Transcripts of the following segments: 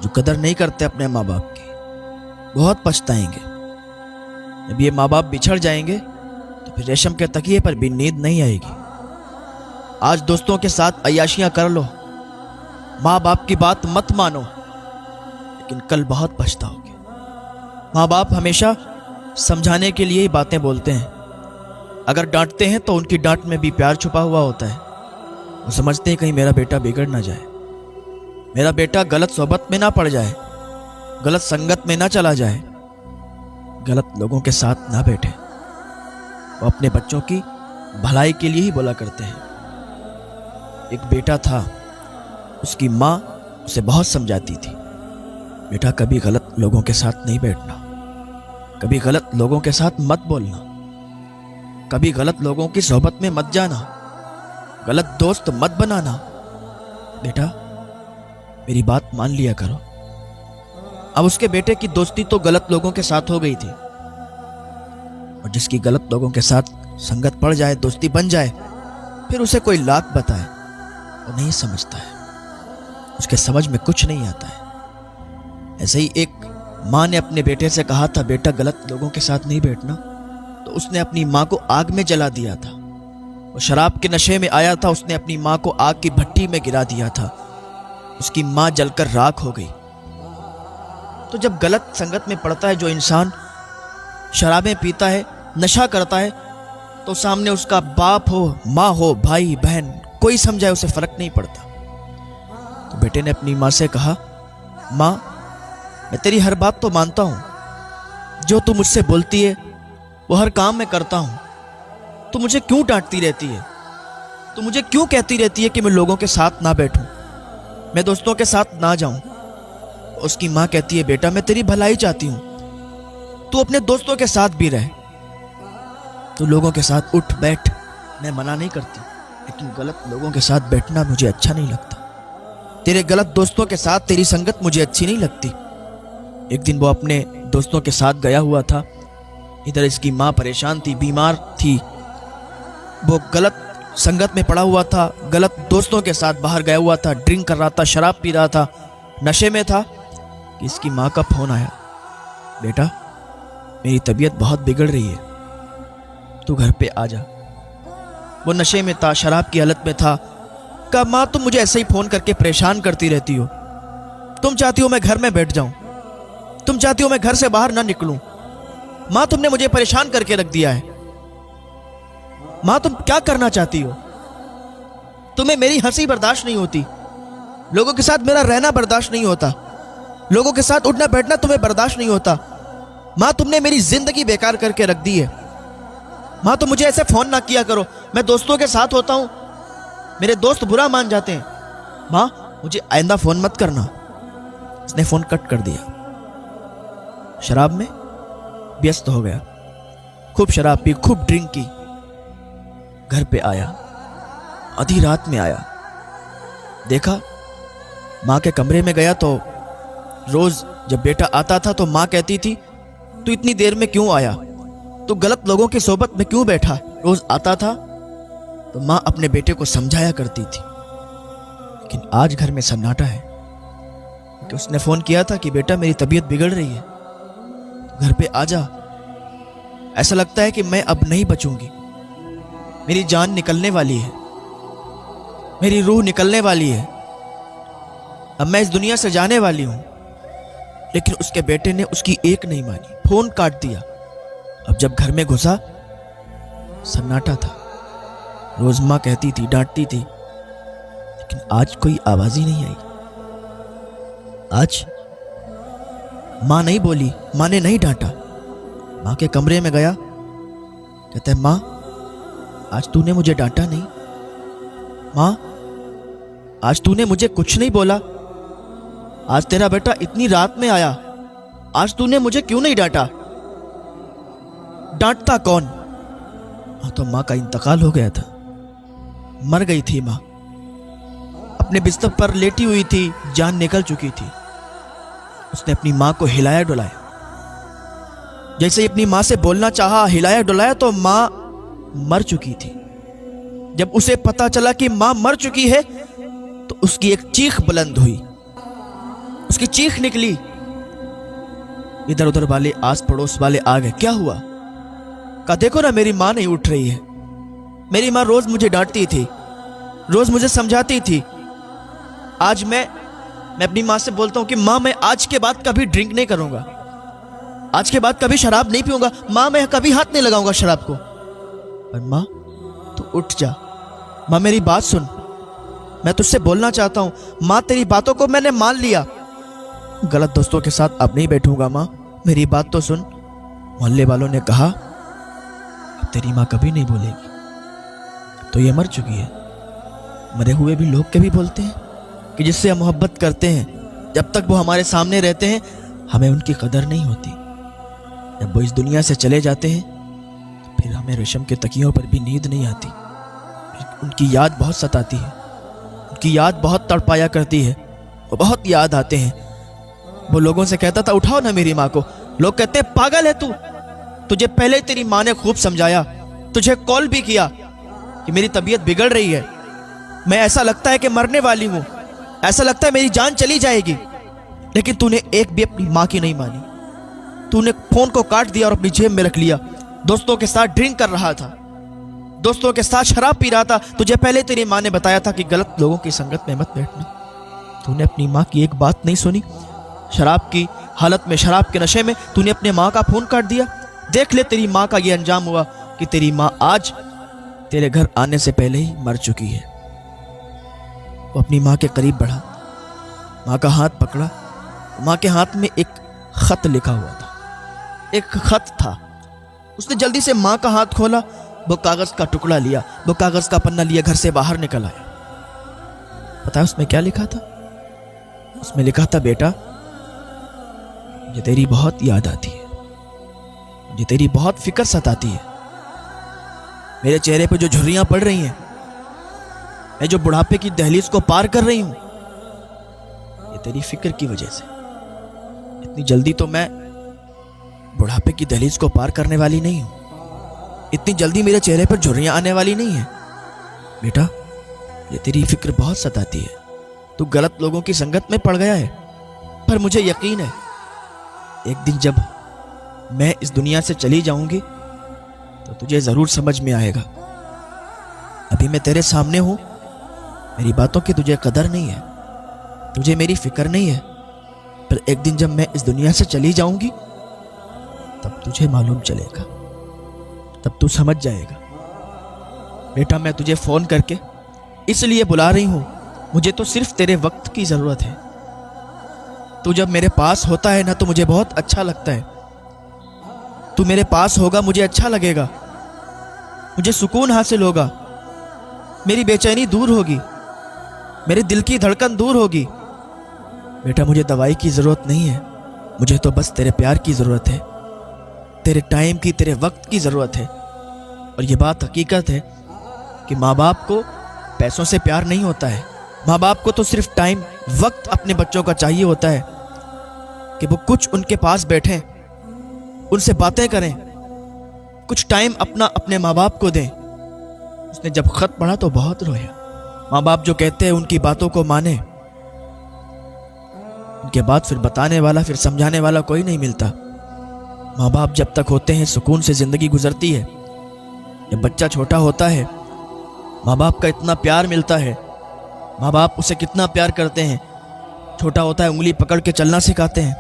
जो कदर नहीं करते अपने माँ बाप की, बहुत पछताएंगे। जब ये माँ बाप बिछड़ जाएंगे तो फिर रेशम के तकिए पर भी नींद नहीं आएगी। आज दोस्तों के साथ अय्याशियां कर लो, माँ बाप की बात मत मानो, लेकिन कल बहुत पछताओगे। माँ बाप हमेशा समझाने के लिए ही बातें बोलते हैं। अगर डांटते हैं तो उनकी डांट में भी प्यार छुपा हुआ होता है। वो समझते हैं कहीं मेरा बेटा बिगड़ ना जाए, मेरा बेटा गलत सोबत में ना पड़ जाए, गलत संगत में ना चला जाए, गलत लोगों के साथ ना बैठे। वो अपने बच्चों की भलाई के लिए ही बोला करते हैं। एक बेटा था, उसकी माँ उसे बहुत समझाती थी, बेटा कभी गलत लोगों के साथ नहीं बैठना, कभी गलत लोगों के साथ मत बोलना, कभी गलत लोगों की सोहबत में मत जाना, गलत दोस्त मत बनाना। बेटा मेरी बात मान लिया करो। अब उसके बेटे की दोस्ती तो गलत लोगों के साथ हो गई थी, और जिसकी गलत लोगों के साथ संगत पड़ जाए, दोस्ती बन जाए, फिर उसे कोई लाख बताए वो नहीं समझता है, उसके समझ में कुछ नहीं आता है। ऐसे ही एक माँ ने अपने बेटे से कहा था, बेटा गलत लोगों के साथ नहीं बैठना, तो उसने अपनी माँ को आग में जला दिया था। वो शराब के नशे में आया था, उसने अपनी माँ को आग की भट्टी में गिरा दिया था, उसकी माँ जलकर राख हो गई। तो जब गलत संगत में पड़ता है जो इंसान, शराबें पीता है, नशा करता है, तो सामने उसका बाप हो, माँ हो, भाई बहन, कोई समझाए उसे फर्क नहीं पड़ता। तो बेटे ने अपनी माँ से कहा, माँ मैं तेरी हर बात तो मानता हूँ, जो तू मुझसे बोलती है वो हर काम मैं करता हूँ, तू मुझे क्यों डांटती रहती है, तू मुझे क्यों कहती रहती है कि मैं लोगों के साथ ना बैठूं, मैं दोस्तों के साथ ना जाऊं। उसकी माँ कहती है, बेटा मैं तेरी भलाई चाहती हूँ, तू अपने दोस्तों के साथ भी रह, तू लोगों के साथ उठ बैठ, मैं मना नहीं करती, लेकिन गलत लोगों के साथ बैठना मुझे अच्छा नहीं लगता, तेरे गलत दोस्तों के साथ तेरी संगत मुझे अच्छी नहीं लगती। एक दिन वो अपने दोस्तों के साथ गया हुआ था, इधर इसकी माँ परेशान थी, बीमार थी, वो गलत संगत में पड़ा हुआ था, गलत दोस्तों के साथ बाहर गया हुआ था, ड्रिंक कर रहा था, शराब पी रहा था, नशे में था कि इसकी माँ का फोन आया, बेटा मेरी तबीयत बहुत बिगड़ रही है, तू घर पे आ जा। वो नशे में था, शराब की हालत में था। कहा, माँ तुम मुझे ऐसे ही फोन करके परेशान करती रहती हो, तुम चाहती हो मैं घर में बैठ जाऊं, तुम चाहती हो मैं घर से बाहर ना निकलूं, माँ तुमने मुझे परेशान करके रख दिया है, माँ तुम क्या करना चाहती हो, तुम्हें मेरी हंसी बर्दाश्त नहीं होती, लोगों के साथ मेरा रहना बर्दाश्त नहीं होता, लोगों के साथ उठना बैठना तुम्हें बर्दाश्त नहीं होता, माँ तुमने मेरी जिंदगी बेकार करके रख दी है, माँ तुम मुझे ऐसे फोन ना किया करो, मैं दोस्तों के साथ होता हूं, मेरे दोस्त बुरा मान जाते हैं, माँ मुझे आइंदा फोन मत करना। उसने फोन कट कर दिया, शराब में व्यस्त हो गया, खूब शराब पी, खूब ड्रिंक की। घर पे आया, आधी रात में आया, देखा माँ के कमरे में गया तो रोज जब बेटा आता था तो माँ कहती थी, तू इतनी देर में क्यों आया, तू गलत लोगों की सोबत में क्यों बैठा। रोज आता था तो माँ अपने बेटे को समझाया करती थी, लेकिन आज घर में सन्नाटा है, क्योंकि उसने फोन किया था कि बेटा मेरी तबीयत बिगड़ रही है, घर पे आ जा, ऐसा लगता है कि मैं अब नहीं बचूंगी, मेरी जान निकलने वाली है, मेरी रूह निकलने वाली है, अब मैं इस दुनिया से जाने वाली हूं। लेकिन उसके बेटे ने उसकी एक नहीं मानी, फोन काट दिया। अब जब घर में घुसा, सन्नाटा था। रोज माँ कहती थी, डांटती थी, लेकिन आज कोई आवाज ही नहीं आई। आज माँ नहीं बोली, माँ ने नहीं डांटा। माँ के कमरे में गया, कहता है, माँ आज तूने मुझे डांटा नहीं, माँ आज तूने मुझे कुछ नहीं बोला, आज तेरा बेटा इतनी रात में आया, आज तूने मुझे क्यों नहीं डांटा। डांटता कौन। हाँ तो माँ का इंतकाल हो गया था, मर गई थी माँ, अपने बिस्तर पर लेटी हुई थी, जान निकल चुकी थी। उसने अपनी माँ को हिलाया डुलाया, जैसे ही अपनी माँ से बोलना चाहा, हिलाया डुलाया तो माँ मर चुकी थी। जब उसे पता चला कि माँ मर चुकी है तो उसकी एक चीख बुलंद हुई। उसके उसकी चीख निकली। इधर उधर वाले आस पड़ोस वाले आ गए। क्या हुआ? कहा देखो ना, मेरी माँ नहीं उठ रही है। मेरी माँ रोज मुझे डांटती थी, रोज मुझे समझाती थी। आज मैं अपनी माँ से बोलता हूँ कि माँ मैं आज के बाद कभी ड्रिंक नहीं करूंगा, आज के बाद कभी शराब नहीं पीऊंगा। माँ मैं कभी हाथ नहीं लगाऊंगा शराब को। पर माँ तू उठ जा, माँ मेरी बात सुन, मैं तुझसे बोलना चाहता हूँ। माँ तेरी बातों को मैंने मान लिया, गलत दोस्तों के साथ अब नहीं बैठूंगा। माँ मेरी बात तो सुन। मोहल्ले वालों ने कहा अब तेरी माँ कभी नहीं बोलेगी, तो ये मर चुकी है। मरे हुए भी लोग कभी बोलते हैं कि जिससे हम मोहब्बत करते हैं, जब तक वो हमारे सामने रहते हैं हमें उनकी कदर नहीं होती। जब वो इस दुनिया से चले जाते हैं फिर हमें रेशम के तकियों पर भी नींद नहीं आती। उनकी याद बहुत सताती है, उनकी याद बहुत तड़पाया करती है। वो बहुत याद आते हैं। वो लोगों से कहता था उठाओ ना मेरी माँ को। लोग कहते हैं पागल है तू, तुझे पहले तेरी माँ ने खूब समझाया, तुझे कॉल भी किया कि मेरी तबीयत बिगड़ रही है, मैं ऐसा लगता है कि मरने वाली हूं, ऐसा लगता है मेरी जान चली जाएगी। लेकिन तूने एक भी अपनी माँ की नहीं मानी। तूने फोन को काट दिया और अपनी जेब में रख लिया। दोस्तों के साथ ड्रिंक कर रहा था, दोस्तों के साथ शराब पी रहा था। तुझे पहले तेरी माँ ने बताया था कि गलत लोगों की संगत में मत बैठना। तूने अपनी माँ की एक बात नहीं सुनी। शराब की हालत में, शराब के नशे में तूने अपने माँ का फोन काट दिया। देख ले तेरी माँ का ये अंजाम हुआ कि तेरी माँ आज तेरे घर आने से पहले ही मर चुकी है। वो अपनी माँ के करीब बढ़ा, माँ का हाथ पकड़ा। माँ के हाथ में एक खत लिखा हुआ था, एक खत था। उसने जल्दी से माँ का हाथ खोला, वो कागज का टुकड़ा लिया, वो कागज का पन्ना लिया, घर से बाहर निकल आया। पता है उसमें क्या लिखा था? उसमें लिखा था बेटा मुझे तेरी बहुत याद आती है, मुझे तेरी बहुत फिक्र सताती है। मेरे चेहरे पे जो झुर्रियां पड़ रही हैं, मैं जो बुढ़ापे की दहलीज को पार कर रही हूं, ये तेरी फिक्र की वजह से। इतनी जल्दी तो मैं बुढ़ापे की दहलीज को पार करने वाली नहीं हूं, इतनी जल्दी मेरे चेहरे पर झुर्रियां आने वाली नहीं है। बेटा ये तेरी फिक्र बहुत सताती है। तू गलत लोगों की संगत में पड़ गया है, पर मुझे यकीन है एक दिन जब मैं इस दुनिया से चली जाऊंगी तो तुझे जरूर समझ में आएगा। अभी मैं तेरे सामने हूं, मेरी बातों की तुझे कदर नहीं है, तुझे मेरी फिक्र नहीं है, पर एक दिन जब मैं इस दुनिया से चली जाऊंगी तब तुझे मालूम चलेगा, तब तू समझ जाएगा। बेटा मैं तुझे फोन करके इसलिए बुला रही हूं, मुझे तो सिर्फ तेरे वक्त की जरूरत है। तू जब मेरे पास होता है ना तो मुझे बहुत अच्छा लगता है। तू मेरे पास होगा मुझे अच्छा लगेगा, मुझे सुकून हासिल होगा, मेरी बेचैनी दूर होगी, मेरे दिल की धड़कन दूर होगी। बेटा मुझे दवाई की जरूरत नहीं है, मुझे तो बस तेरे प्यार की जरूरत है, तेरे टाइम की, तेरे वक्त की जरूरत है। और ये बात हकीकत है कि माँ बाप को पैसों से प्यार नहीं होता है। माँ बाप को तो सिर्फ टाइम, वक्त अपने बच्चों का चाहिए होता है कि वो कुछ उनके पास बैठें, उनसे बातें करें, कुछ टाइम अपना अपने माँ बाप को दें। उसने जब खत पढ़ा तो बहुत रोया। माँ बाप जो कहते हैं उनकी बातों को माने, उनके बाद फिर बताने वाला, फिर समझाने वाला कोई नहीं मिलता। माँ बाप जब तक होते हैं सुकून से जिंदगी गुजरती है। जब बच्चा छोटा होता है माँ बाप का इतना प्यार मिलता है, माँ बाप उसे कितना प्यार करते हैं। छोटा होता है उंगली पकड़ के चलना सिखाते हैं,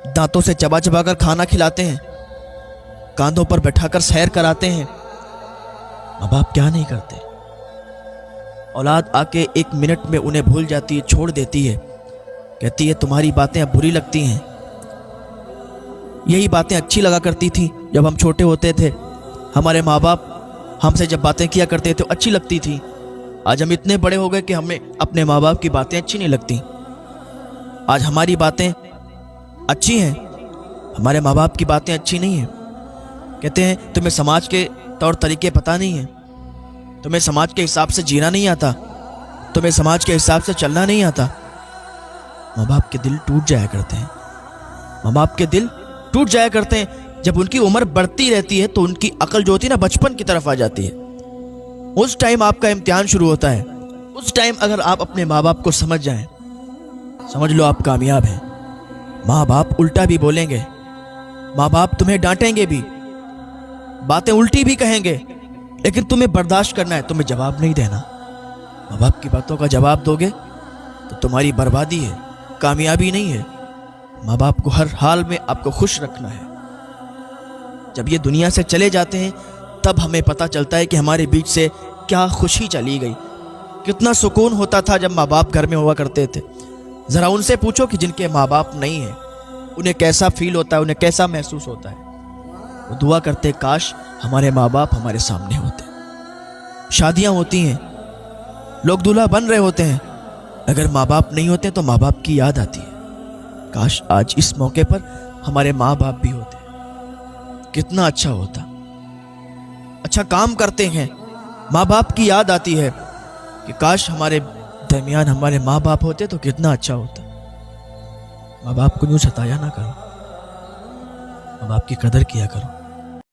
दांतों से चबा चबा कर खाना खिलाते हैं, कांधों पर बैठाकर सैर कराते हैं। माँ बाप क्या नहीं करते। औलाद आके एक मिनट में उन्हें भूल जाती है, छोड़ देती है, कहती है तुम्हारी बातें अब बुरी लगती हैं। यही बातें अच्छी लगा करती थी जब हम छोटे होते थे। हमारे माँ बाप हमसे जब बातें किया करते थे अच्छी लगती थी। आज हम इतने बड़े हो गए कि हमें अपने माँ बाप की बातें अच्छी नहीं लगती। आज हमारी बातें अच्छी हैं, हमारे माँ बाप की बातें अच्छी नहीं हैं। कहते हैं तुम्हें समाज के तौर तरीके पता नहीं है, तुम्हें समाज के हिसाब से जीना नहीं आता, तुम्हें समाज के हिसाब से चलना नहीं आता। माँ बाप के दिल टूट जाया करते हैं, माँ बाप के दिल टूट जाया करते हैं। जब उनकी उम्र बढ़ती रहती है तो उनकी अकल जो होती है ना बचपन की तरफ आ जाती है। उस टाइम आपका इम्तिहान शुरू होता है। उस टाइम अगर आप अपने माँ बाप को समझ जाएं, समझ लो आप कामयाब हैं। माँ बाप उल्टा भी बोलेंगे, माँ बाप तुम्हें डांटेंगे भी, बातें उल्टी भी कहेंगे, लेकिन तुम्हें बर्दाश्त करना है, तुम्हें जवाब नहीं देना। माँ बाप की बातों का जवाब दोगे तो तुम्हारी बर्बादी है, कामयाबी नहीं है। माँ बाप को हर हाल में आपको खुश रखना है। जब ये दुनिया से चले जाते हैं तब हमें पता चलता है कि हमारे बीच से क्या खुशी चली गई, कितना सुकून होता था जब माँ बाप घर में हुआ करते थे। ज़रा उनसे पूछो कि जिनके माँ बाप नहीं हैं उन्हें कैसा फील होता है, उन्हें कैसा महसूस होता है। वो दुआ करते काश हमारे माँ बाप हमारे सामने होते। शादियाँ होती हैं, लोग दूल्हा बन रहे होते हैं, अगर माँ बाप नहीं होते तो माँ बाप की याद आती है, काश आज इस मौके पर हमारे माँ बाप भी होते, कितना अच्छा होता। अच्छा काम करते हैं, माँ बाप की याद आती है कि काश हमारे दरमियान हमारे माँ बाप होते तो कितना अच्छा होता। माँ बाप को यूँ सताया ना करो, माँ बाप की कदर किया करो।